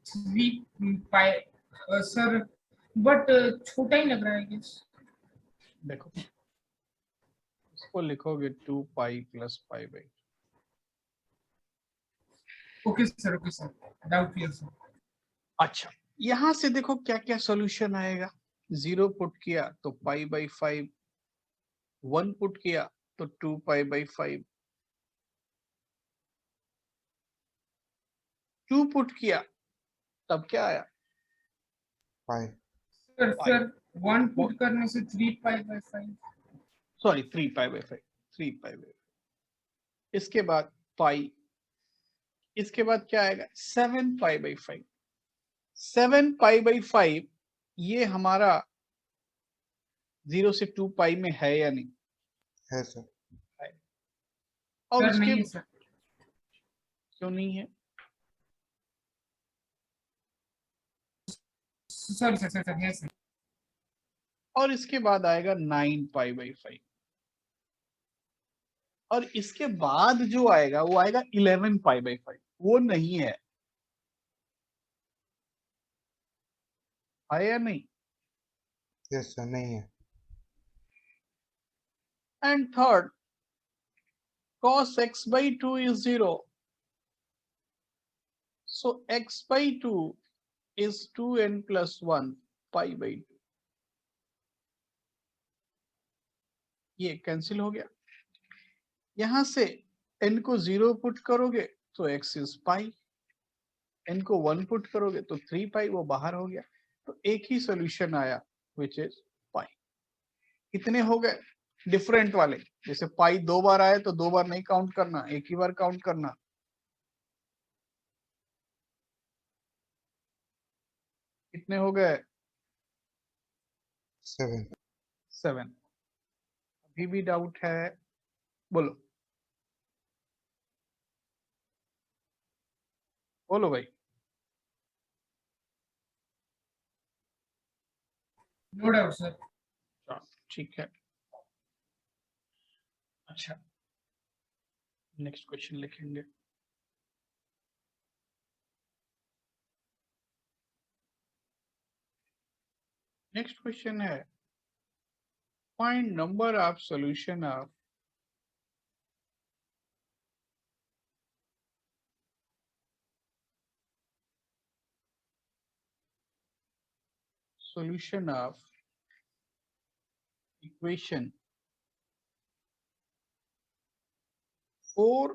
3 pi. Sir but छोटा ही लग रहा है गेस। देखो इसको लिखोगे 2 pi plus π/2। Okay sir doubt clear sir. अच्छा यहां से देखो क्या क्या सॉल्यूशन आएगा। 0 पुट किया तो π/5, 1 पुट किया तो 2 π/5, 2 पुट किया तब क्या आया पाई। सर 1 पुट करने से 3 π/5। सॉरी 3 π/5, 3 π/5। इसके बाद पाई, इसके बाद क्या आएगा 7 π/5। 7 π/5 ये हमारा 0 से 2 पाई में है या नहीं? है सर। और सर इसके नहीं है सर। क्यों नहीं है? सॉरी सर है सर। और इसके बाद आएगा 9 π/5। और इसके बाद जो आएगा वो आएगा 11 पाई बाई 5, वो नहीं है या नहीं? यस सर, नहीं है। And third, cos x by 2 is 0, so x by 2 is 2n plus 1 pi by 2. ये कैंसिल हो गया। यहां से n को 0 पुट करोगे तो x is pi, n को 1 पुट करोगे तो 3 pi, वो बाहर हो गया। तो एक ही सॉल्यूशन आया which is pi। कितने हो गए डिफरेंट वाले? जैसे पाई 2 बार आए तो 2 बार नहीं काउंट करना, एक ही बार काउंट करना। कितने हो गए? 7। 7। अभी भी डाउट है? बोलो बोलो भाई। No doubt sir. ठीक है, अच्छा नेक्स्ट क्वेश्चन लिखेंगे। नेक्स्ट क्वेश्चन है find number of solution of equation 4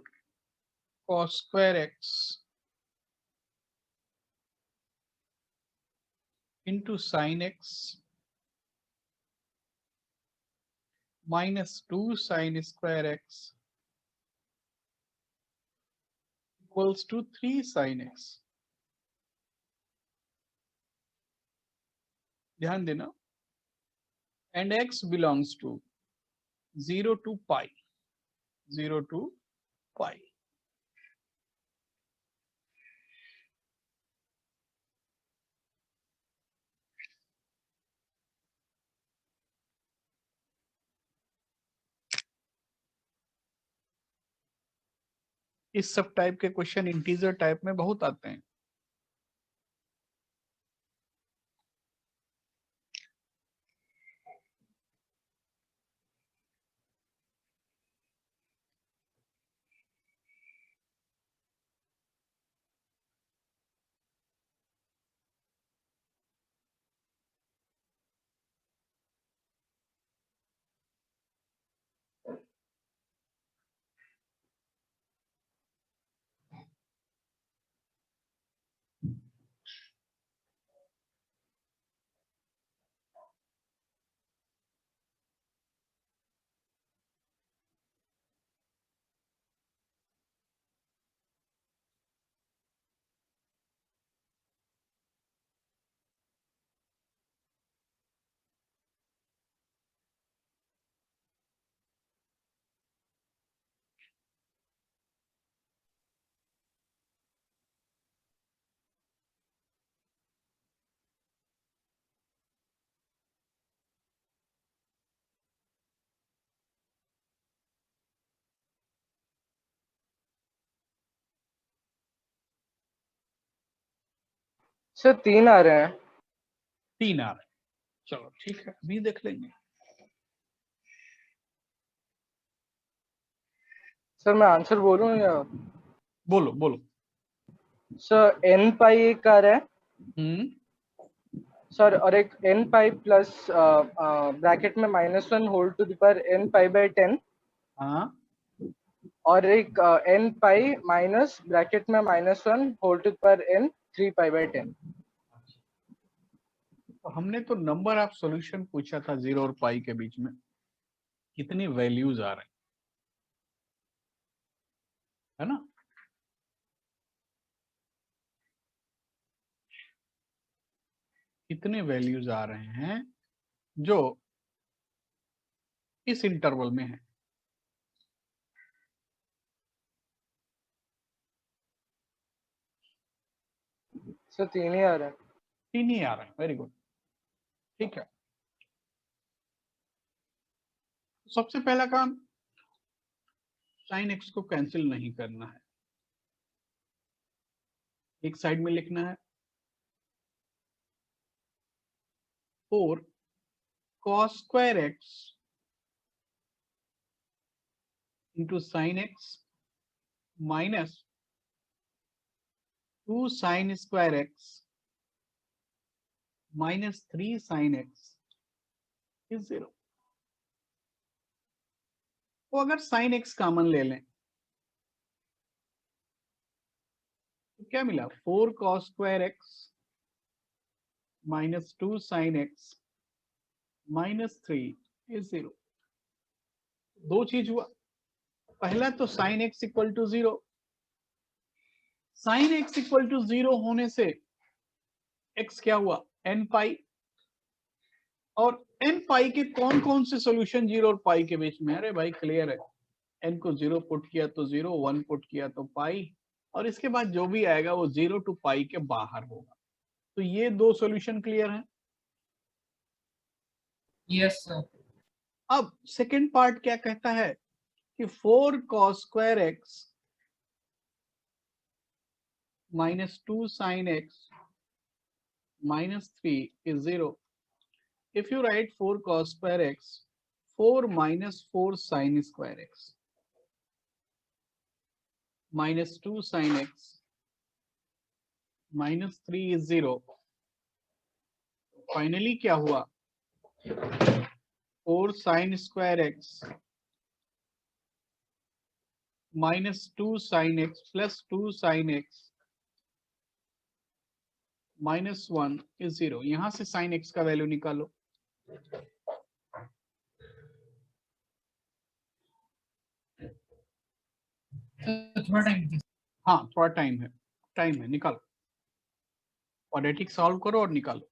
cos square x into sin x minus 2 sin square x equals to 3 sin x। ध्यान देना, and x belongs to 0 to pi, 0 to pi। इस सब type के question integer type में बहुत आते हैं। Sir 3 आ रहे हैं। 3 आ रहे हैं, चलो ठीक है, अभी देख लेंगे। सर मैं आंसर बोलूं या? बोलो बोलो। सर n पाई एक आ रहा है सर, और एक n पाई प्लस ब्रैकेट में -1 whole to the power n pi by 10, हाँ, और एक n पाई माइनस ब्रैकेट में -1 whole to the power n 3 pi by 10। तो हमने तो नंबर ऑफ सॉल्यूशन पूछा था 0 और पाई के बीच में, कितनी वैल्यूज आ रहे हैं, है ना? कितने वैल्यूज आ रहे हैं जो इस इंटरवल में है। सर 3 ही आ रहा है। 3 ही आ रहे हैं, वेरी गुड, ठीक है। सबसे पहला काम साइन एक्स को कैंसिल नहीं करना है, एक साइड में लिखना है 4 cos square x into sin x minus 2 sin square x minus 3 sin x is 0। तो अगर sin x कॉमन ले लें तो क्या मिला, 4 cos square x minus 2 sin x minus 3 is 0। दो चीज हुआ, पहला तो sin x equal to 0, sin x equal to 0 होने से x क्या हुआ, n पाई, और n पाई के कौन कौन से सॉल्यूशन 0 और पाई के बीच में, अरे भाई क्लियर है, n को 0 पुट किया तो 0, 1 पुट किया तो पाई, और इसके बाद जो भी आएगा वो 0 टू पाई के बाहर होगा। तो ये दो सॉल्यूशन क्लियर हैं। Yes sir. अब सेकेंड पार्ट क्या कहता है कि 4 cos square x minus 2 sin x minus 3 is 0। If you write 4 cos square x, 4 minus 4 sin square x minus 2 sin x minus 3 is 0। Finally क्या हुआ, 4 sin square x minus 2 sin x plus 2 sin x minus 1 is 0। यहां से sin x का value निकालो, थोड़ा time, हाँ थोड़ा time है, निकालो, क्वाड्रेटिक सॉल्व करो और निकालो।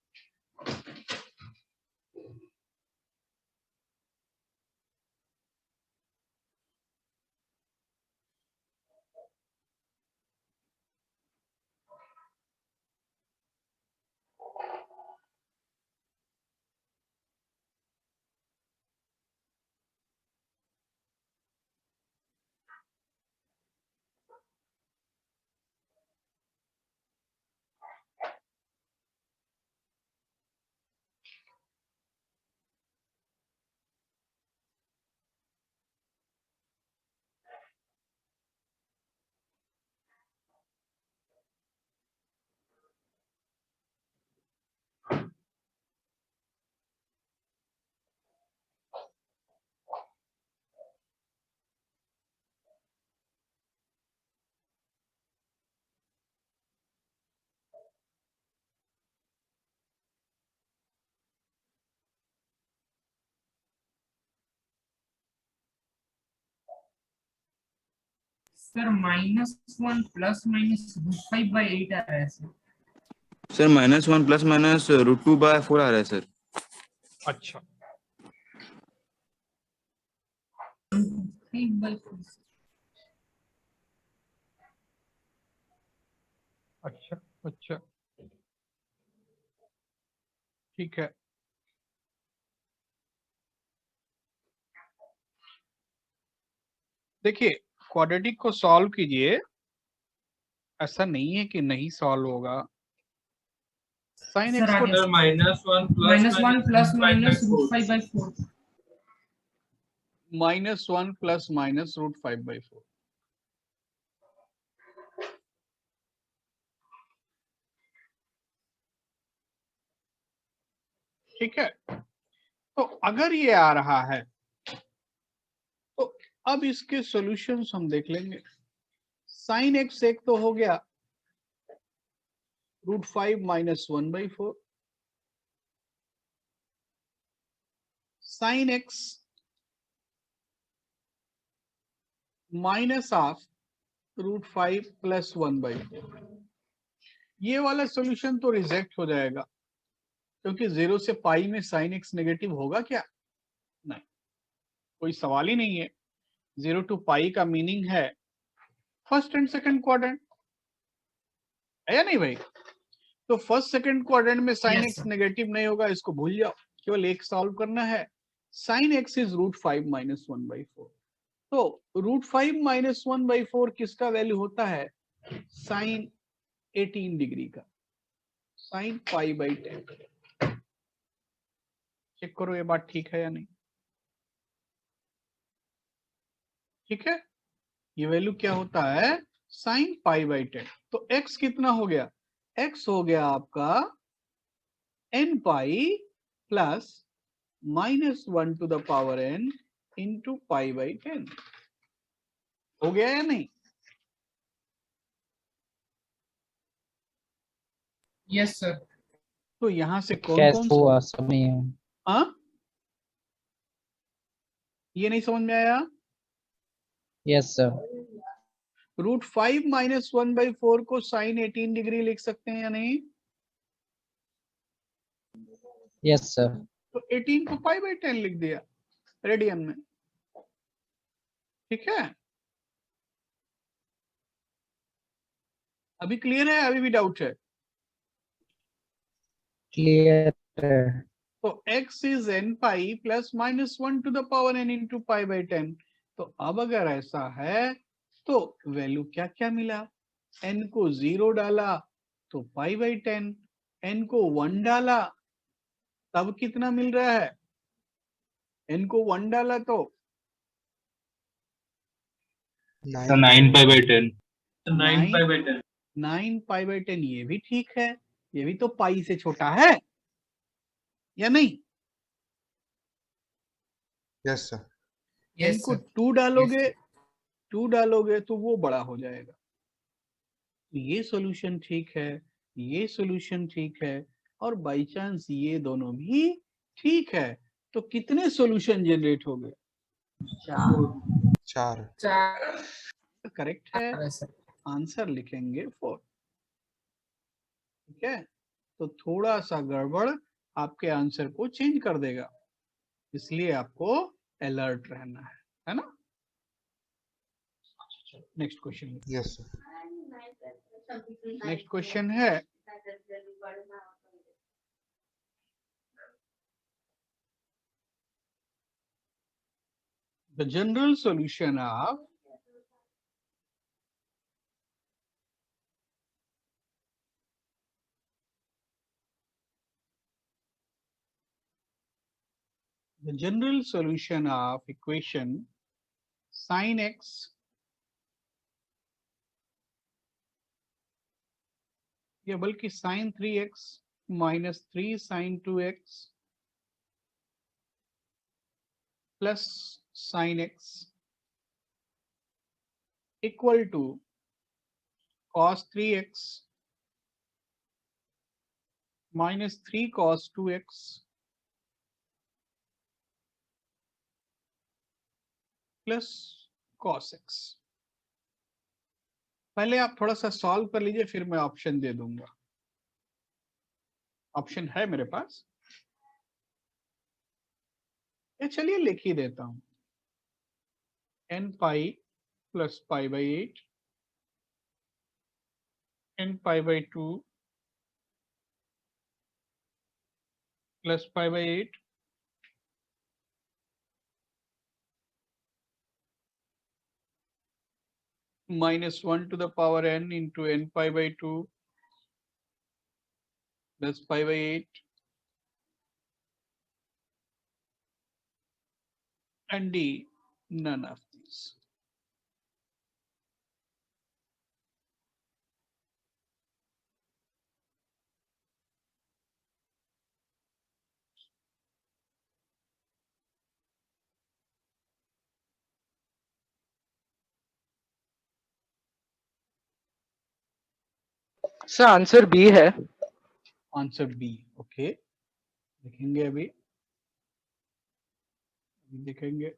सर -1 प्लस माइनस √5/8 आ रहा है सर। सर -1 प्लस माइनस √2/4 आ रहा है सर। अच्छा 3/4। अच्छा ठीक है, देखिए क्वाड्रेटिक को सॉल्व कीजिए, ऐसा नहीं है कि नहीं सॉल्व होगा। साइन सर एक्स को आगे -1 प्लस माइनस √5/4। -1 plus minus √5/4। ठीक है, तो अगर ये आ रहा है तो अब इसके सॉल्यूशंस हम देख लेंगे। साइन एक्स एक तो हो गया √5 - 1/4, sine x minus of √5 plus 1/4। ये वाला सॉल्यूशन तो रिजेक्ट हो जाएगा क्योंकि 0 से पाई में साइन एक्स नेगेटिव होगा क्या, नहीं, कोई सवाल ही नहीं है। 0 टू पाई का मीनिंग है फर्स्ट एंड सेकंड क्वाड्रेंट, है या नहीं भाई? तो फर्स्ट सेकंड क्वाड्रेंट में sine Yes, x sir. Negative नहीं होगा, इसको भूल जाओ, केवल एक सॉल्व करना है। Sine x is √5 - 1/4। तो √5 माइनस 1/4 किसका वैल्यू होता है? साइन 18 डिग्री का, साइन π/10। चेक करो ये बात ठीक है या नहीं। ठीक है, ये वैल्यू क्या होता है? साइन π/10। तो x कितना हो गया? x हो गया आपका n pi plus -1 to the power n into π/10। हो गया या नहीं? Yes sir. तो यहां से कौन कैसे कौन हुआ समय है? हाँ, ये नहीं समझ में आया? Yes sir. √5 माइनस 1/4 को साइन 18 डिग्री लिख सकते हैं या नहीं? Yes sir. तो 18 को π/10 लिख दिया रेडियन में। ठीक है, अभी क्लियर है? अभी भी डाउट है? क्लियर है। तो x is n pi plus -1 to the power n into π/10। तो अब अगर ऐसा है तो वैल्यू क्या क्या मिला? n को 0 डाला तो π/10, n को 1 डाला तब कितना मिल रहा है? n को 1 डाला तो 9π/10। 9 9π/10। 9π/10 ये भी ठीक है, ये भी तो पाई से छोटा है या नहीं? Yes sir. यस इनको सर। 2 डालोगे, 2 डालोगे तो वो बड़ा हो जाएगा। ये सॉल्यूशन ठीक है, ये सॉल्यूशन ठीक है, और बाई चांस ये दोनों भी ठीक है, तो कितने सॉल्यूशन जनरेट हो गए? 4। करेक्ट है, सर। आंसर लिखेंगे 4। ठीक है, तो थोड़ा सा गड़बड़ आपके आंसर को चेंज कर देगा, इसलिए आपको अलर्ट रहना है ना? Next question. Yes sir. Next question है the general solution of equation sin x या बल्कि sin 3x minus 3 sin 2x plus sin x equal to cos 3x minus 3 cos 2x plus cos x। पहले आप थोड़ा सा solve कर लीजिए, फिर मैं ऑप्शन दे दूंगा। ऑप्शन है मेरे पास, या चलिए लिख ही देता हूं। n pi plus π/8, n π/2 plus π/8 minus 1 to the power n into n π/2 plus π/8 and D none of these। Sir answer B है। आंसर बी, ओके, देखेंगे अभी देखेंगे।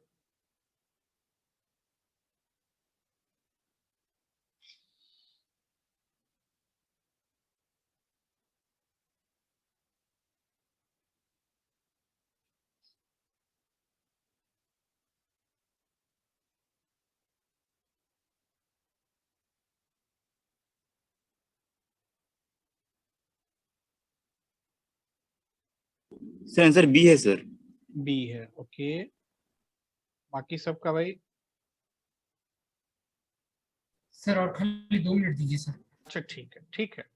सर आंसर बी है सर। बी है, ओके। बाकी सबका भाई सर और खाली 2 मिनट दीजिए सर। अच्छा ठीक है, ठीक है।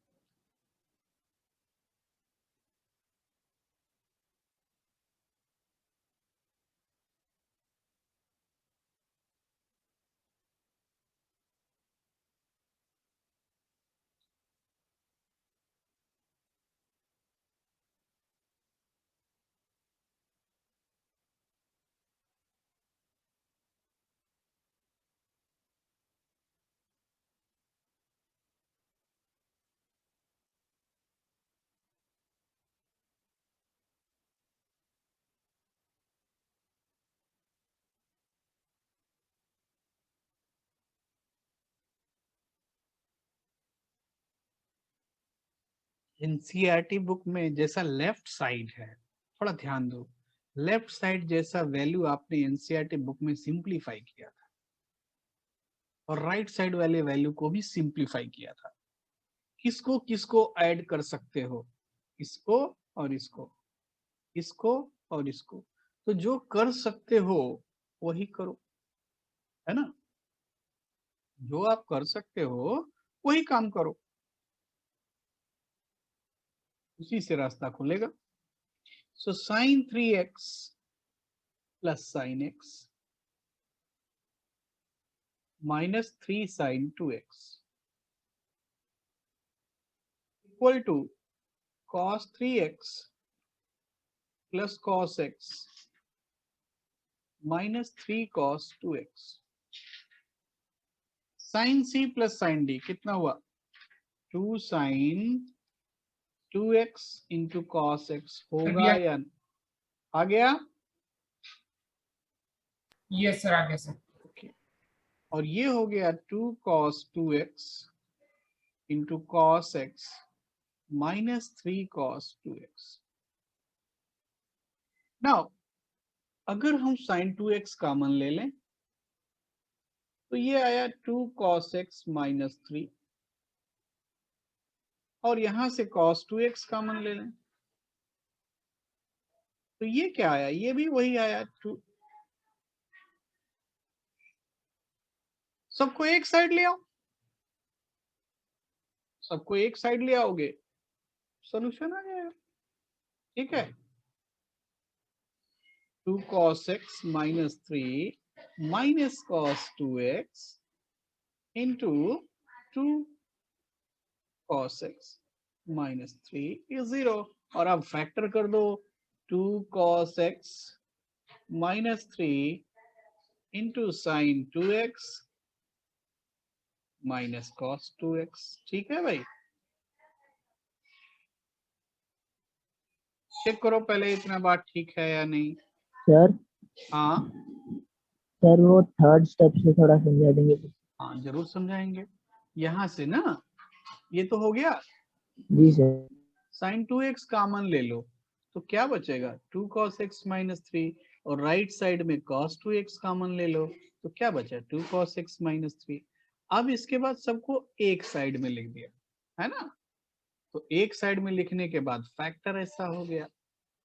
एनसीईआरटी बुक में जैसा लेफ्ट साइड है, थोड़ा ध्यान दो, लेफ्ट साइड जैसा वैल्यू आपने एनसीईआरटी बुक में सिंपलीफाई किया था और राइट साइड वाले वैल्यू को भी सिंपलीफाई किया था। किसको किसको ऐड कर सकते हो? इसको और इसको, इसको और इसको। तो जो कर सकते हो वही करो, है ना? जो आप कर सकते हो वही काम करो, उसी से रास्ता खुलेगा। सो sin 3x plus sin x minus 3 sin 2x equal to cos 3x plus cos x minus 3 cos 2x। sin c plus sin d कितना हुआ? 2 sin 2x into cos x होगा या आ गया? यस सर, आ गया सर। और ये हो गया 2 cos 2x into cos x minus 3 cos 2x। Now अगर हम sin 2x कॉमन ले लें तो ये आया 2 cos x minus 3, और यहां से cos 2x कॉमन ले लें तो ये क्या आया? ये भी वही आया 2। सबको एक साइड ले आओ, सबको एक साइड ले आओगे, सॉल्यूशन आ जाएगा। ठीक है, 2 cos x minus 3 minus cos 2x into 2 cos x minus 3 is 0। और अब फैक्टर कर दो, 2 cos x minus 3 into sin 2x minus cos 2x। ठीक है भाई, चेक करो पहले इतना बात ठीक है या नहीं। सर हाँ सर वो थर्ड स्टेप से थोड़ा समझा देंगे? हाँ जरूर समझाएंगे। यहां से ना, ये तो हो गया, जी सर। sin 2x कॉमन ले लो तो क्या बचेगा? 2 cos x minus 3, और राइट साइड में cos 2x कॉमन ले लो तो क्या बचा? 2 cos x minus 3। अब इसके बाद सबको एक साइड में लिख दिया, है ना? तो एक साइड में लिखने के बाद फैक्टर ऐसा हो गया।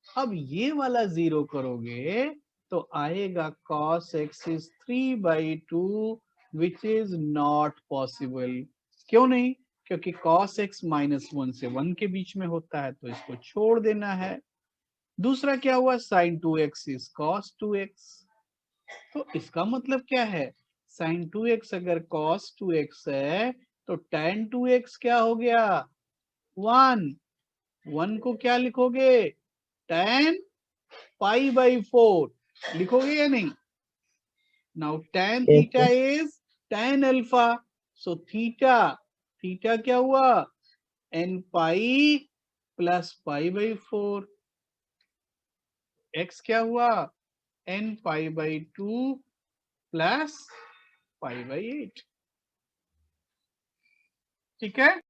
अब ये वाला जीरो करोगे तो आएगा cos x is 3/2 which is not possible। क्यों नहीं? क्योंकि cos x -1 से 1 के बीच में होता है तो इसको छोड़ देना है। दूसरा क्या हुआ? sin 2x is cos 2x। तो इसका मतलब क्या है? sin 2x अगर cos 2x है तो tan 2x क्या हो गया? 1। 1 को क्या लिखोगे? tan pi/4 लिखोगे या नहीं? Now tan theta is tan alpha, so theta क्या हुआ? n pi plus pi/4। x क्या हुआ? n pi/2 plus pi/8। ठीक है।